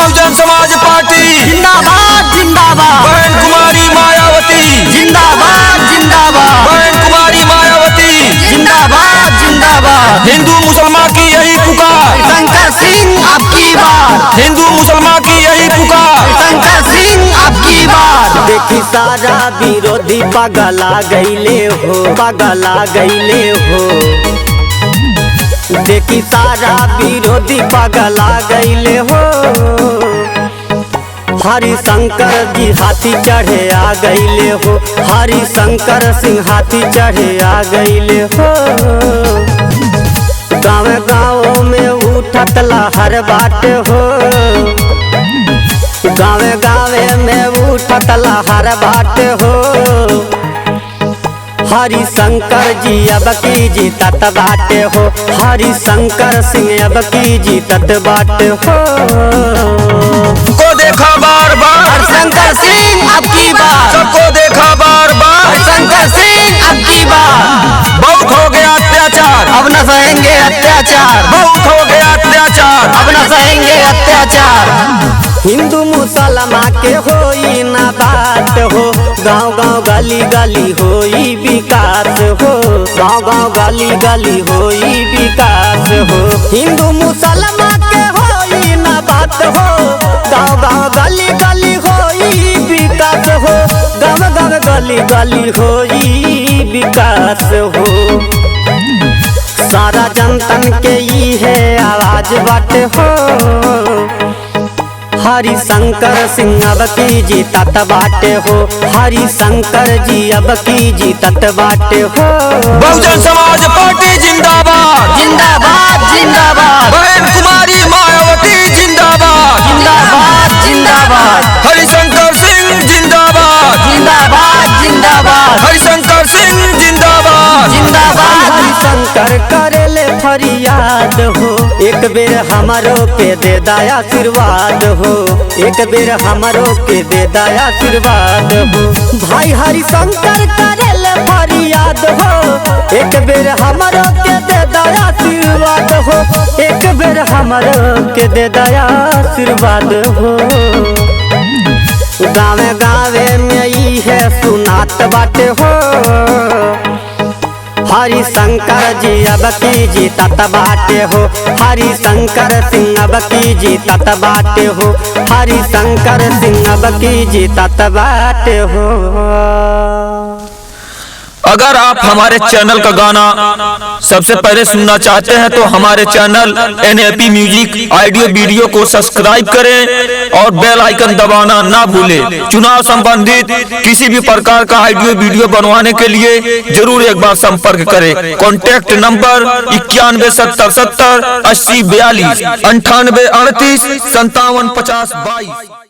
Bahujan Samaj party जिंदाबाद जिंदाबाद। बहन कुमारी मायावती जिंदाबाद जिंदाबाद। बहन कुमारी मायावती जिंदाबाद जिंदाबाद। हिंदू मुसलमान की यही पुकार, शंकर सिंह अब की बार। हिंदू मुसलमान की यही पुकार, शंकर सिंह अब की बार। देखी सारा विरोधी पगला गईले हो, पगला गईले हो। देखी सारा विरोधी पगला गईले हो। हरिशंकर जी हाथी चढ़े आ गईले हो, हरिशंकर सिंह हाथी चढ़े आ गईले हो। गाँव गाँव में उठत लहर बाट हो, गाँव गाँव में उठत लहर बाट हो। हरिशंकर जी अब की जीतत बाटे हो, हरिशंकर सिंह अब की जीतत बाटे हो। को देखा बार बार हरिशंकर सिंह अब की बार। सबको देखा बार बार हरिशंकर सिंह अब की बार। बहुत हो गया अत्याचार, अब न सहेंगे अत्याचार, बहुत हो गया अत्याचार, अब न सहेंगे अत्याचार। हिंदू मुसलमान के होई ना बात हो, गाँव गाँव गली गली होई विकास हो, गाँव गाँव गली गली होई विकास हो। हिंदू मुसलमान के होई ना बात हो, गाँव गाँव गली गली होई विकास हो, गाँव गाँव गली गली होई विकास हो। सारा जनतन के ई है आवाज बाटे हो। हरिशंकर सिंह अब की जीतत बाटे हो, हरिशंकर जी अब की जीतत बाटे हो। बहुजन समाज पार्टी जिंदाबाद जिंदाबाद जिंदाबाद। बहन कुमारी मायावती जिंदाबाद जिंदाबाद जिंदाबाद। हरिशंकर सिंह जिंदाबाद जिंदाबाद जिंदाबाद। हरिशंकर सिंह जिंदाबाद जिंदाबाद। हरिशंकर करेले फरियाद हो, एक बेर हमारो के दे दया आशीर्वाद हो, एक बेर हमारो के दे दया आशीर्वाद हो। भाई हरिशंकर करेले फरियाद हो, एक बेर हमारो के दे दया आशीर्वाद हो, एक बेर हमारो के दे दया आशीर्वाद हो। गाँवे गाँवे में ई है सुनात बाटे हो। हरिशंकर जी अब की जीतत बाटे हो, हरिशंकर सिंह अब की जीतत बाटे हो, हरिशंकर सिंह अब की जीतत बाटे हो। अगर आप हमारे चैनल का गाना सबसे पहले सुनना चाहते हैं तो हमारे channel NAP music audio video को सब्सक्राइब करें और बेल आइकन दबाना ना भूलें। चुनाव संबंधित किसी भी प्रकार का ऑडियो वीडियो बनवाने के लिए जरूर एक बार संपर्क करें। Contact number 917070 8042 9838 575022।